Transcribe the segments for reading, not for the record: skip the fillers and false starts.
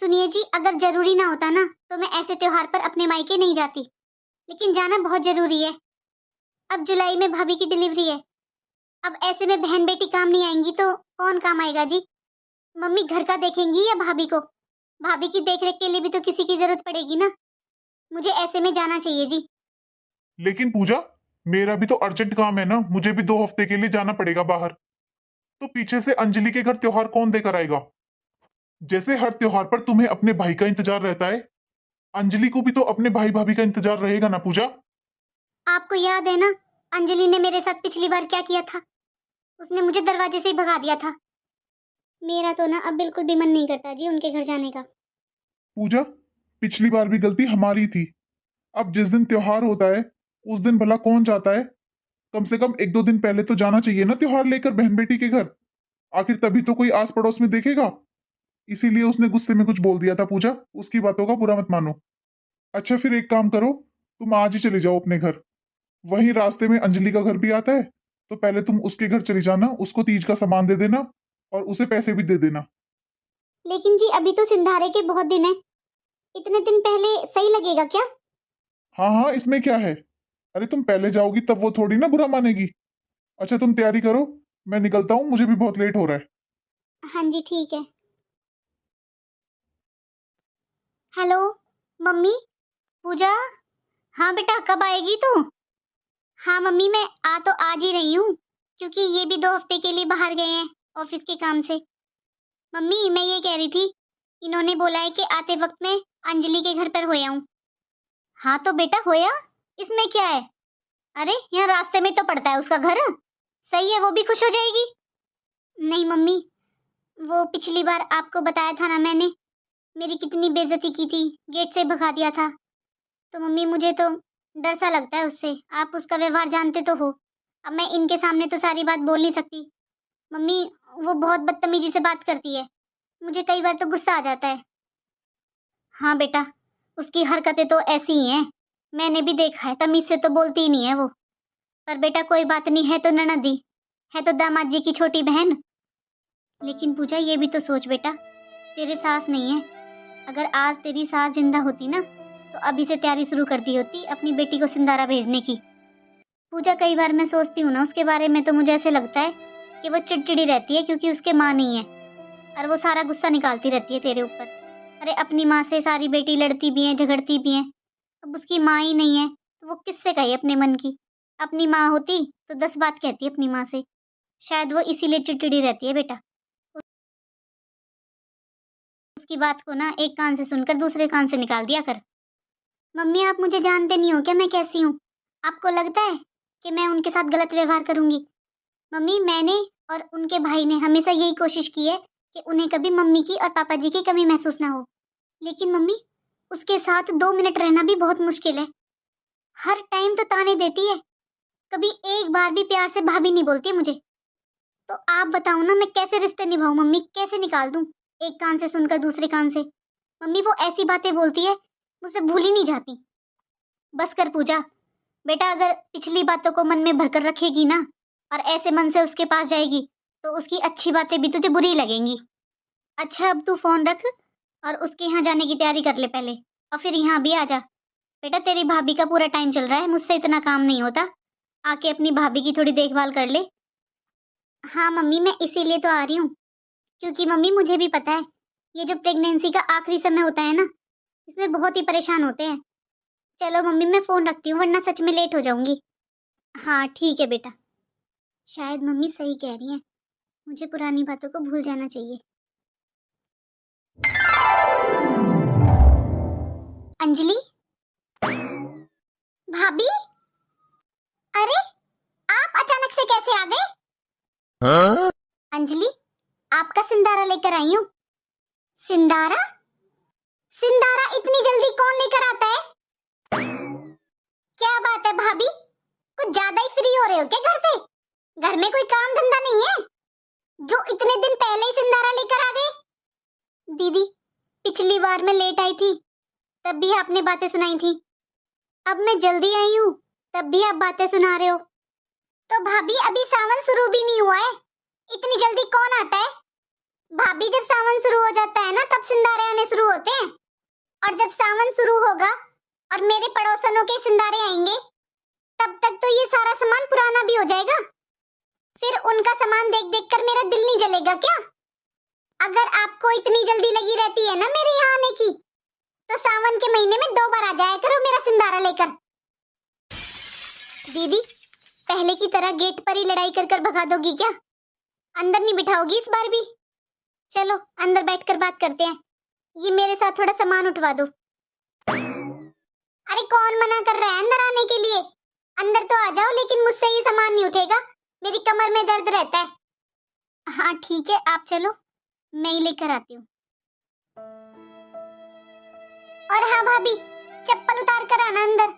सुनिए जी, अगर जरूरी ना होता ना तो मैं ऐसे त्योहार पर अपने मायके नहीं जाती, लेकिन जाना बहुत जरूरी है। अब जुलाई में भाभी की डिलीवरी है। अब ऐसे में बहन बेटी काम नहीं आएंगी तो कौन काम आएगा जी? मम्मी घर का देखेंगी या भाभी को? भाभी की देखरेख के लिए भी तो किसी की जरूरत पड़ेगी ना। मुझे ऐसे में जाना चाहिए जी। लेकिन पूजा, मेरा भी तो अर्जेंट काम है ना, मुझे भी 2 हफ्ते के लिए जाना पड़ेगा बाहर। तो पीछे से अंजलि के घर त्योहार कौन देकर आएगा? जैसे हर त्योहार पर तुम्हें अपने भाई का इंतजार रहता है, अंजलि को भी तो अपने भाई भाभी का इंतजार रहेगा ना पूजा। आपको याद है ना, अंजलि ने मेरे साथ पिछली बार क्या किया था? उसने मुझे दरवाजे से ही भगा दिया था। मेरा तो ना अब बिल्कुल भी मन नहीं करता जी उनके घर जाने का। पूजा, पिछली बार भी गलती हमारी थी। अब जिस दिन त्योहार होता है उस दिन भला कौन जाता है? कम से कम 1-2 दिन पहले तो जाना चाहिए ना त्योहार लेकर बहन बेटी के घर। आखिर तभी तो कोई आस पड़ोस में देखेगा। इसीलिए उसने गुस्से में कुछ बोल दिया था पूजा, उसकी बातों का बुरा मत मानो। अच्छा फिर एक काम करो, तुम आज ही चले जाओ अपने घर। वहीं रास्ते में अंजलि का घर भी आता है, तो पहले तुम उसके घर चली जाना, उसको तीज का सामान दे देना और उसे पैसे भी दे देना। लेकिन जी अभी तो सिंधारे के बहुत दिन है, इतने दिन पहले सही लगेगा क्या? हाँ हाँ, इसमें क्या है? अरे तुम पहले जाओगी तब वो थोड़ी ना बुरा मानेगी। अच्छा तुम तैयारी करो, मैं निकलता हूँ, मुझे भी बहुत लेट हो रहा है। हाँ जी ठीक है। Hello mummy. पूजा। हाँ बेटा, कब आएगी तू? हाँ मम्मी, मैं आ तो आज ही रही हूँ, क्योंकि ये भी 2 हफ्ते के लिए बाहर गए हैं ऑफिस के काम से। मम्मी मैं ये कह रही थी, इन्होंने बोला है कि आते वक्त मैं अंजलि के घर पर होया हूँ। हाँ तो बेटा होया, इसमें क्या है? अरे यहाँ रास्ते में तो पड़ता है उसका घर। सही है, वो भी खुश हो जाएगी। नहीं मम्मी, वो पिछली बार आपको बताया था ना मैंने, मेरी कितनी बेइज्जती की थी, गेट से भगा दिया था। तो मम्मी मुझे तो डर सा लगता है उससे, आप उसका व्यवहार जानते तो हो। अब मैं इनके सामने तो सारी बात बोल नहीं सकती। मम्मी, वो बहुत बदतमीजी से बात करती है, मुझे कई बार तो गुस्सा आ जाता है। हाँ बेटा, उसकी हरकतें तो ऐसी ही हैं, मैंने भी देखा है, तमीज से तो बोलती ही नहीं है वो। पर बेटा कोई बात नहीं, है तो ननदी, है तो दामाद जी की छोटी बहन। लेकिन पूजा ये भी तो सोच बेटा, तेरे सास नहीं है। अगर आज तेरी सास जिंदा होती ना तो अभी से तैयारी शुरू कर दी होती अपनी बेटी को सिंधारा भेजने की। पूजा कई बार मैं सोचती हूँ ना उसके बारे में, तो मुझे ऐसे लगता है कि वो चिड़चिड़ी रहती है क्योंकि उसके माँ नहीं है, और वो सारा गुस्सा निकालती रहती है तेरे ऊपर। अरे अपनी माँ से सारी बेटी लड़ती भी हैं, झगड़ती भी हैं। अब उसकी माँ ही नहीं है तो वो किससे कहे अपने मन की? अपनी माँ होती तो 10 बात कहती अपनी माँ से। शायद वो इसीलिए चिड़चिड़ी रहती है बेटा। उसकी बात को ना एक कान से सुनकर दूसरे कान से निकाल दिया कर। मम्मी आप मुझे जानते नहीं हो क्या, मैं कैसी हूँ? आपको लगता है कि मैं उनके साथ गलत व्यवहार करूंगी? मम्मी मैंने और उनके भाई ने हमेशा यही कोशिश की है कि उन्हें कभी मम्मी की और पापा जी की कमी महसूस ना हो। लेकिन मम्मी, उसके साथ 2 मिनट रहना भी बहुत मुश्किल है। हर टाइम तो ताने देती है, कभी एक बार भी प्यार से भाभी नहीं बोलती मुझे। तो आप बताओ ना, मैं कैसे रिश्ते निभाऊं मम्मी, कैसे निकाल दूं एक कान से सुनकर दूसरे कान से? मम्मी वो ऐसी बातें बोलती है, मुझसे भूल ही नहीं जाती। बस कर पूजा, बेटा अगर पिछली बातों को मन में भरकर रखेगी ना और ऐसे मन से उसके पास जाएगी तो उसकी अच्छी बातें भी तुझे बुरी लगेंगी। अच्छा अब तू फोन रख और उसके यहाँ जाने की तैयारी कर ले पहले, और फिर यहाँ भी आ जा। बेटा तेरी भाभी का पूरा टाइम चल रहा है, मुझसे इतना काम नहीं होता, आके अपनी भाभी की थोड़ी देखभाल कर ले। हाँ मम्मी, मैं इसीलिए तो आ रही हूँ, क्योंकि मम्मी मुझे भी पता है ये जो प्रेगनेंसी का आखिरी समय होता है ना, इसमें बहुत ही परेशान होते हैं। चलो मम्मी मैं फोन रखती हूँ वरना सच में लेट हो जाऊंगी। हाँ ठीक है बेटा। शायद मम्मी सही कह रही हैं, मुझे पुरानी बातों को भूल जाना चाहिए। अंजलि, भाभी, अरे आप अचानक से कैसे आ गए? हाँ? अंजलि, आपका सिंदारा लेकर आई हूँ। सिंदारा? सिंदारा इतनी जल्दी कौन लेकर आता है? क्या बात है भाभी, कुछ ज्यादा ही फ्री हो रहे हो क्या घर से? घर में कोई काम धंधा नहीं है जो इतने दिन पहले ही सिंदारा लेकर आ गए? दीदी, पिछली बार मैं लेट आई थी तब भी आपने बातें सुनाई थी, अब मैं जल्दी आई हूँ तब भी आप बातें सुना रहे हो। तो भाभी अभी सावन शुरू भी नहीं हुआ है, इतनी जल्दी कौन आता है? भाभी जब सावन शुरू हो जाता है ना तब सिंदारे आने शुरू होते हैं, और जब सावन शुरू होगा और मेरे पड़ोसनों के सिंदारे आएंगे, तब तक तो ये सारा सामान पुराना भी हो जाएगा। फिर उनका सामान देख देख कर मेरा दिल नहीं जलेगा क्या? अगर आपको इतनी जल्दी लगी रहती है ना मेरे यहाँ आने की, तो सावन के महीने में 2 बार आ जाया करो मेरा सिंदारा लेकर। दीदी, पहले की तरह गेट पर ही लड़ाई कर कर भगा दोगी क्या? अंदर नहीं बिठाओगी इस बार भी? चलो अंदर बैठकर बात करते हैं। ये मेरे साथ थोड़ा सामान उठवा दो। अरे कौन मना कर रहा है अंदर आने के लिए? अंदर तो आ जाओ, लेकिन मुझसे ये सामान नहीं उठेगा, मेरी कमर में दर्द रहता है। हाँ ठीक है, आप चलो, मैं ही लेकर आती हूँ। और हाँ भाभी, चप्पल उतार कर आना अंदर।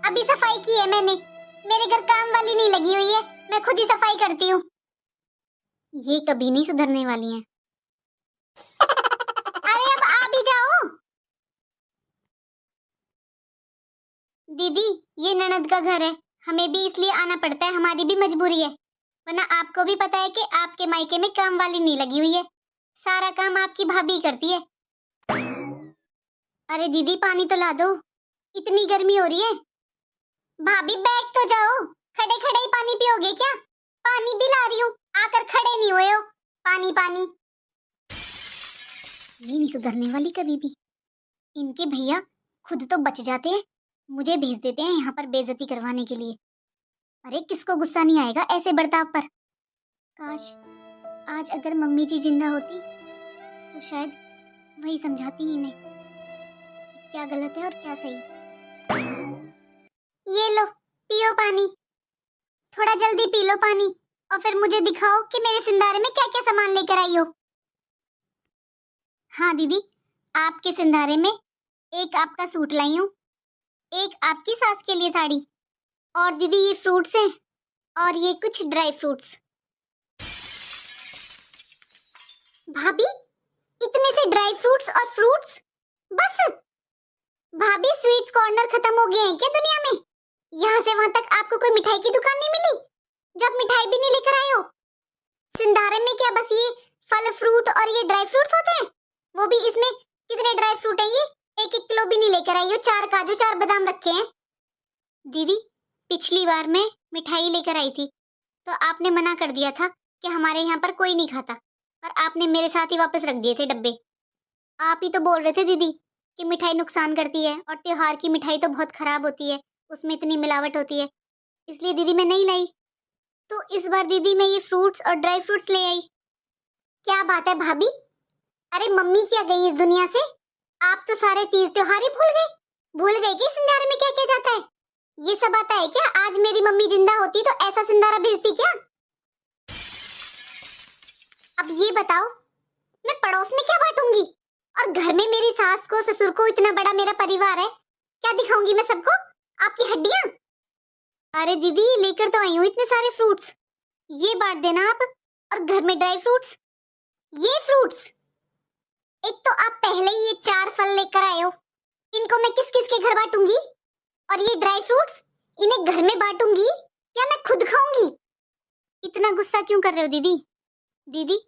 अभी सफाई की है मैंने, मेरे घर काम वाली नहीं लगी हुई है, मैं खुद ही सफाई करती हूँ। ये कभी नहीं सुधरने वाली हैं। अरे अब आ भी जाओ। दीदी, ये ननद का घर है, हमें भी इसलिए आना पड़ता है, हमारी भी मजबूरी है। वरना आपको भी पता है कि आपके मायके में काम वाली नहीं लगी हुई है, सारा काम आपकी भाभी करती है। अरे दीदी, पानी तो ला दो, इतनी गर्मी हो रही है। भाभी बैठ तो जाओ, खड़े खड़े ही पानी पियोगे क्या? पानी भी ला रही हूँ, आकर खड़े नहीं हुए हो। पानी पानी। ये नहीं सुधरने वाली कभी भी। इनके भैया खुद तो बच जाते हैं, मुझे भेज देते हैं यहाँ पर बेइज्जती करवाने के लिए। अरे किसको गुस्सा नहीं आएगा ऐसे बर्ताव पर? काश आज अगर मम्मी जी जिंदा होती तो शायद वही समझाती ही नहीं क्या गलत है और क्या सही। ये लो, पियो पानी, थोड़ा जल्दी पी लो पानी, और फिर मुझे दिखाओ कि मेरे सिंधारे में क्या क्या सामान लेकर आई हो। हाँ दीदी, आपके सिंधारे में एक आपका सूट लाई हूँ, एक आपकी सास के लिए साड़ी, और दीदी ये फ्रूट्स हैं, और ये कुछ ड्राई फ्रूट्स। भाभी, इतने से ड्राई फ्रूट्स और फ्रूट्स? बस? भाभी, स्वीट्स कॉर्नर खत्म हो गए हैं क्या दुनिया में? यहाँ से वहां तक आपको कोई मिठाई की दुकान नहीं मिली जो आप मिठाई भी नहीं लेकर आए हो? सिंधारे में क्या बस ये फल फ्रूट और ये ड्राई फ्रूट्स होते हैं? वो भी इसमें कितने ड्राई फ्रूट है ये? 1-1 किलो भी नहीं लेकर आई हो। 4 काजू 4 बादाम रखे हैं। दीदी, पिछली बार मैं मिठाई लेकर आई थी तो आपने मना कर दिया था कि हमारे यहाँ पर कोई नहीं खाता, और आपने मेरे साथ ही वापस रख दिए थे डब्बे। आप ही तो बोल रहे थे दीदी कि मिठाई नुकसान करती है, और त्योहार की मिठाई तो बहुत खराब होती है, उसमें इतनी मिलावट होती है, इसलिए दीदी मैं नहीं लाई। तो इस बार दीदी मैं ये फ्रूट्स और ड्राई फ्रूट्स ले आई। क्या बात है भाभी? अरे मम्मी क्या गई इस दुनिया से? आप तो सारे तीज त्योहार ही भूल गए कि सिंधारे में क्या क्या जाता है? ये सब आता है क्या? आज मेरी मम्मी जिंदा होती तो ऐसा सिंधारा भेजती क्या? अब ये बताओ, मैं पड़ोस में क्या बांटूंगी? और घर में मेरी सास को ससुर को, इतना बड़ा मेरा परिवार है, क्या दिखाऊंगी मैं सबको? आपकी हड्डियां? अरे दीदी, लेकर तो आई हूँ इतने सारे फ्रूट्स, ये बांट देना आप। और घर में ड्राई फ्रूट्स, ये फ्रूट्स, एक तो आप पहले ही ये 4 फल लेकर आए हो, इनको मैं किस किस के घर बांटूंगी? और ये ड्राई फ्रूट्स, इन्हें घर में बांटूंगी या मैं खुद खाऊंगी? इतना गुस्सा क्यों कर रहे हो दीदी? दीदी,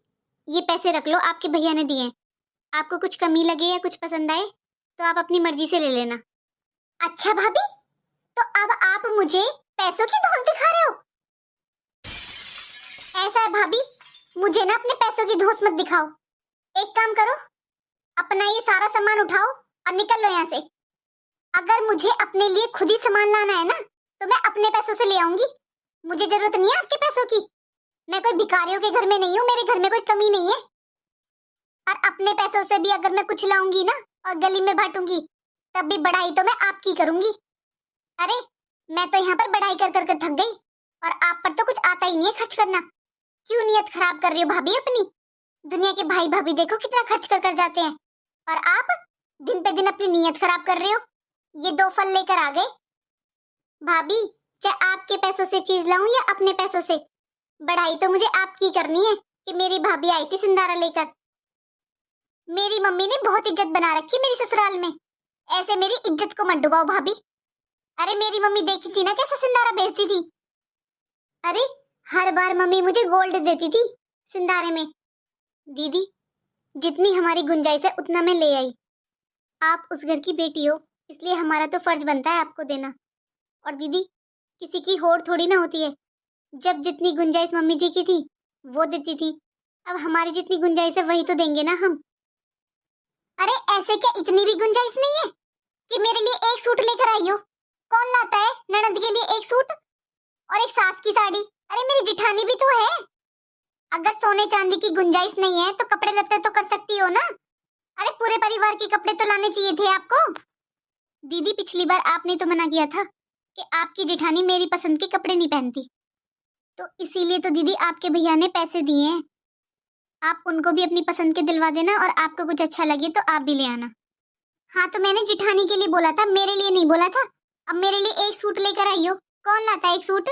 ये पैसे रख लो, आपके भैया ने दिए हैं। आपको कुछ कमी लगे या कुछ पसंद आए तो आप अपनी मर्जी से ले लेना। अच्छा भाभी, तो अब आप मुझे पैसों की धौंस दिखा रहे हो? ऐसा है भाभी, मुझे ना अपने पैसों की धौंस मत दिखाओ। एक काम करो, अपना ये सारा सामान उठाओ और निकल लो यहाँ से। अगर मुझे अपने लिए खुद ही सामान लाना है ना, तो मैं अपने पैसों से ले आऊंगी, मुझे जरूरत नहीं है आपके पैसों की। मैं कोई भिखारियों के घर में नहीं हूँ, मेरे घर में कोई कमी नहीं है। और अपने पैसों से भी अगर मैं कुछ लाऊंगी ना और गली में बांटूंगी, तब भी बढ़ाई तो मैं आपकी करूंगी। अरे मैं तो यहाँ पर बढ़ाई कर कर थक गई, और आप पर तो कुछ आता ही नहीं है खर्च करना। क्यों नियत खराब कर रही हो भाभी अपनी? दुनिया के भाई भाभी देखो कितना खर्च कर कर जाते हैं, और आप दिन पे दिन अपनी नियत खराब कर रहे हो। ये 2 फल लेकर आ गए। भाभी, चाहे आपके पैसों से चीज लाऊं या अपने पैसों से, बढ़ाई तो मुझे आपकी करनी है कि मेरी भाभी आई थी सिंधारा लेकर। मेरी मम्मी ने बहुत इज्जत बना रखी मेरी ससुराल में, ऐसे मेरी इज्जत को मत डुबाओ भाभी। अरे मेरी मम्मी देखी थी ना कैसा सिंधारा भेजती थी। अरे हर बार मम्मी मुझे गोल्ड देती थी सिंधारे में। दीदी, जितनी हमारी गुंजाइश है उतना मैं ले आई, आप उस घर की बेटी हो, इसलिए हमारा तो फर्ज बनता है आपको देना। और दीदी, किसी की होड़ थोड़ी ना होती है। जब जितनी गुंजाइश मम्मी जी की थी वो देती थी, अब हमारी जितनी गुंजाइश है वही तो देंगे ना हम। अरे ऐसे क्या इतनी भी गुंजाइश नहीं है कि मेरे लिए एक सूट लेकर आई हो? कौन लाता है ननद के लिए एक सूट और एक सास की साड़ी? अरे मेरी जिठानी भी तो है। अगर सोने चांदी की गुंजाइश नहीं है तो कपड़े लत्ते तो कर सकती हो ना। अरे पूरे परिवार के कपड़े तो लाने चाहिए थे आपको। दीदी, पिछली बार आपने तो मना किया था कि आपकी जिठानी मेरी पसंद के कपड़े नहीं पहनती, तो इसीलिए तो दीदी आपके भैया ने पैसे दिए हैं। आप उनको भी अपनी पसंद के दिलवा देना और आपको कुछ अच्छा लगे तो आप भी ले आना। हाँ तो मैंने जिठानी के लिए बोला था, मेरे लिए नहीं बोला था। अब मेरे लिए एक सूट लेकर आई हो। कौन लाता है एक सूट?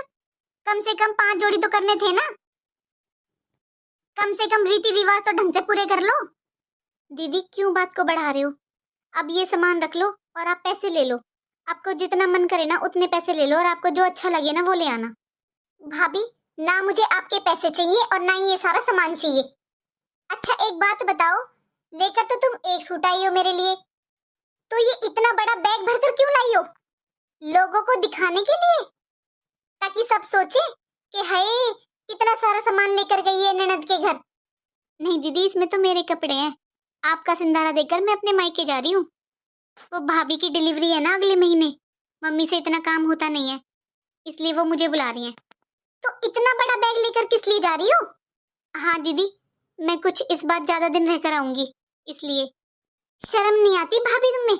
कम से कम 5 जोड़ी तो करने थे ना। कम से कम रीति रिवाज तो ढंग से पूरे कर लो। दीदी, क्यों बात को बढ़ा रहे हो? अब ये सामान रख लो और आप पैसे ले लो। आपको जितना मन करे ना उतने पैसे ले लो और आपको जो अच्छा लगे ना वो ले आना। भाभी, ना मुझे आपके पैसे चाहिए और ना ही ये सारा सामान चाहिए। अच्छा एक बात बताओ, लेकर तो तुम एक सूट आई हो मेरे लिए, तो ये इतना बड़ा बैग भरकर क्यों लाई हो? लोगों को दिखाने के लिए, ताकि सब सोचे कि हाय कितना सारा सामान लेकर गई है ननद के घर। नहीं दीदी, इसमें तो मेरे कपड़े हैं। आपका सिंधारा देकर मैं अपने मायके जा रही हूँ। वो भाभी की डिलीवरी है ना अगले महीने, मम्मी से इतना काम होता नहीं है, इसलिए वो मुझे बुला रही हैं। तो इतना बड़ा बैग लेकर किस लिए जा रही हो? हाँ दीदी, मैं कुछ इस बार ज्यादा दिन रहकर आऊंगी, इसलिए। शर्म नहीं आती भाभी तुम्हें?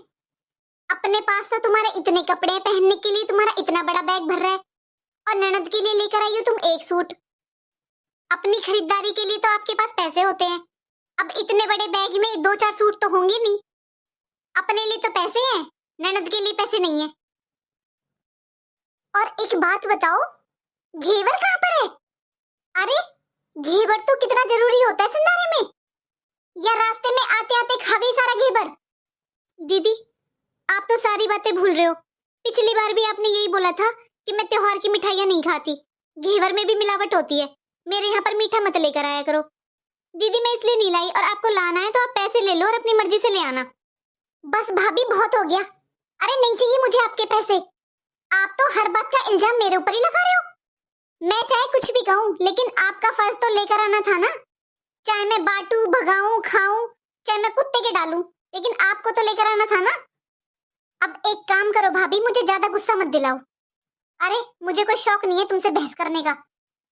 अपने पास तो तुम्हारे इतने कपड़े हैं, पहनने के लिए तुम्हारा इतना बड़ा बैग भर रहा है, और ननद के लिए लेकर आई हो तुम एक सूट। अपनी खरीदारी के लिए तो आपके पास पैसे होते हैं, अब इतने बड़े बैग में 2-4 सूट तो होंगे नहीं। अपने लिए तो पैसे हैं, ननद के लिए पैसे नहीं है। और एक बात बताओ, घेवर कहाँ पर है? अरे घेवर तो कितना जरूरी होता है सिंधारे में, या रास्ते में आते आते खा गई सारा घेवर? दीदी, आप तो सारी बातें भूल रहे हो। पिछली बार भी आपने यही बोला था कि मैं त्योहार की मिठाइयां नहीं खाती, घेवर में भी मिलावट होती है, मेरे यहाँ पर मीठा मत लेकर आया करो। दीदी, मैं इसलिए नहीं लाई, और आपको लाना है तो आप पैसे ले लो और अपनी मर्जी से ले आना। बस भाभी, बहुत हो गया। अरे नहीं चाहिए मुझे आपके पैसे। आप तो हर बात का इल्जाम मेरे ऊपर ही लगा रहे हो। मैं चाहे कुछ भी कहूँ, लेकिन आपका फर्ज तो लेकर आना था ना। चाहे मैं बांटू, भगाऊं, खाऊं, चाहे मैं कुत्ते के डालूं, लेकिन आपको तो लेकर आना था ना। अब एक काम करो भाभी, मुझे ज्यादा गुस्सा मत दिलाओ। अरे मुझे कोई शौक नहीं है तुमसे बहस करने का,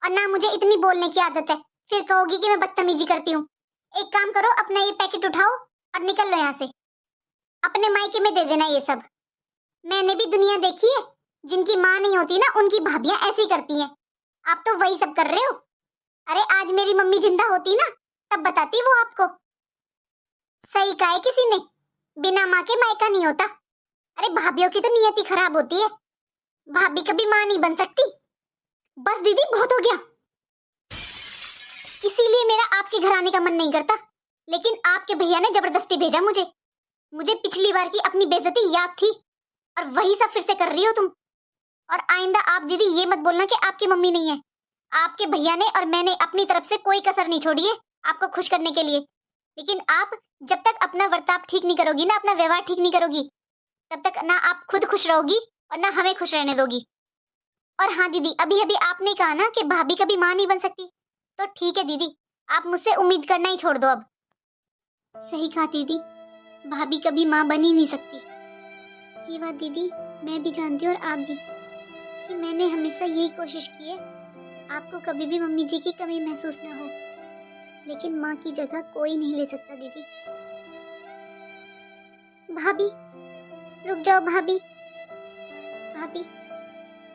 और ना मुझे इतनी बोलने की आदत है, फिर कहोगी कि मैं बदतमीजी करती हूँ। एक काम करो, अपना ये पैकेट उठाओ और निकल लो यहाँ से। अपने मायके में दे देना ये सब। मैंने भी दुनिया देखी है, जिनकी माँ नहीं होती ना उनकी भाभियां ऐसे ही करती हैं। आप तो वही सब कर रहे हो। अरे आज मेरी मम्मी जिंदा होती ना, तब बताती वो आपको। सही कहा है किसी ने, बिना माँ के मायका नहीं होता। अरे भाभियों की तो नियति खराब होती है, भाभी कभी माँ नहीं बन सकती। बस दीदी, बहुत हो गया। इसीलिए मेरा आपके घर आने का मन नहीं करता, लेकिन आपके भैया ने जबरदस्ती भेजा मुझे। मुझे पिछली बार की अपनी बेइज्जती याद थी, और वही सब फिर से कर रही हो तुम। और आइंदा आप दीदी ये मत बोलना कि आपकी मम्मी नहीं है। आपके भैया ने और मैंने अपनी तरफ से कोई कसर नहीं छोड़ी है आपको खुश करने के लिए, लेकिन आप जब तक अपना वर्ताव ठीक नहीं करोगी ना, अपना व्यवहार ठीक नहीं करोगी, तब तक ना आप खुद खुश रहोगी और ना हमें खुश रहने दोगी। और हाँ दीदी, अभी अभी आपने कहा ना कि भाभी कभी माँ नहीं बन सकती, तो ठीक है दीदी, आप मुझसे उम्मीद करना ही छोड़ दो अब। सही कहा दीदी, भाभी कभी माँ बन ही नहीं सकती। ये बात दीदी मैं भी जानती हूँ और आप भी, कि मैंने हमेशा यही कोशिश की है आपको कभी भी मम्मी जी की कमी महसूस ना हो, लेकिन माँ की जगह कोई नहीं ले सकता दीदी। भाभी रुक जाओ, भाभी भाभी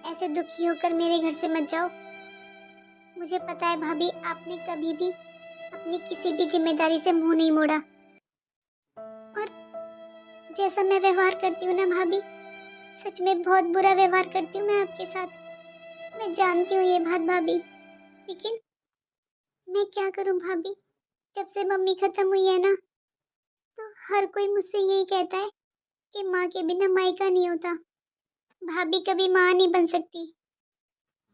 ऐसे दुखी होकर मेरे घर से मत जाओ। मुझे पता है भाभी, आपने कभी भी अपनी किसी भी जिम्मेदारी से मुंह नहीं मोड़ा, और जैसा मैं व्यवहार करती हूँ ना भाभी, सच में बहुत बुरा व्यवहार करती हूँ मैं आपके साथ। मैं जानती हूँ ये बात भाभी, लेकिन मैं क्या करूँ भाभी, जब से मम्मी खत्म हुई है ना, तो हर कोई मुझसे यही कहता है कि माँ के बिना मायका नहीं होता, भाभी कभी माँ नहीं बन सकती।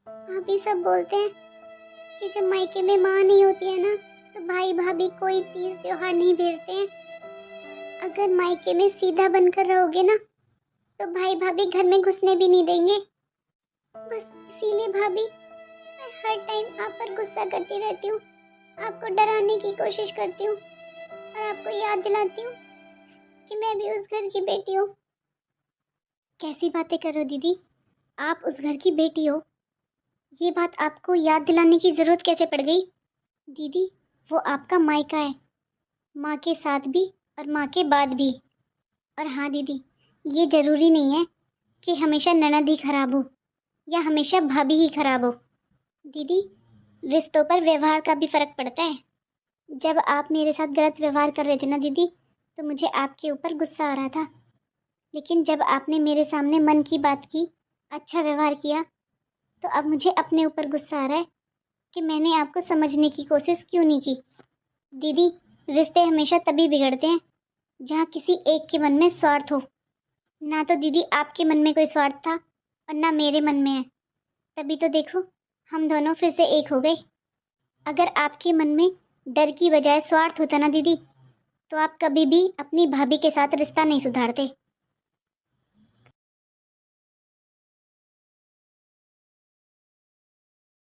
भाभी सब बोलते हैं कि जब मायके में माँ नहीं होती है ना, तो भाई भाभी कोई तीज त्योहार नहीं भेजते हैं। अगर मायके में सीधा बनकर रहोगे ना तो भाई भाभी घर में घुसने भी नहीं देंगे। बस इसीलिए भाभी मैं हर टाइम आप पर गुस्सा करती रहती हूँ, आपको डराने की कोशिश करती हूँ और आपको याद दिलाती हूँ कि मैं भी उस घर की बेटी हूँ। कैसी बातें कर रहे हो दीदी, आप उस घर की बेटी हो, ये बात आपको याद दिलाने की ज़रूरत कैसे पड़ गई? दीदी वो आपका मायका है, माँ के साथ भी और माँ के बाद भी। और हाँ दीदी, ये ज़रूरी नहीं है कि हमेशा ननद ही खराब हो या हमेशा भाभी ही खराब हो। दीदी रिश्तों पर व्यवहार का भी फ़र्क पड़ता है। जब आप मेरे साथ गलत व्यवहार कर रहे थे ना दीदी, तो मुझे आपके ऊपर गुस्सा आ रहा था, लेकिन जब आपने मेरे सामने मन की बात की, अच्छा व्यवहार किया, तो अब मुझे अपने ऊपर गुस्सा आ रहा है कि मैंने आपको समझने की कोशिश क्यों नहीं की। दीदी रिश्ते हमेशा तभी बिगड़ते हैं जहाँ किसी एक के मन में स्वार्थ हो। ना तो दीदी आपके मन में कोई स्वार्थ था और ना मेरे मन में है, तभी तो देखो हम दोनों फिर से एक हो गए। अगर आपके मन में डर की बजाय स्वार्थ होता ना दीदी, तो आप कभी भी अपनी भाभी के साथ रिश्ता नहीं सुधारते।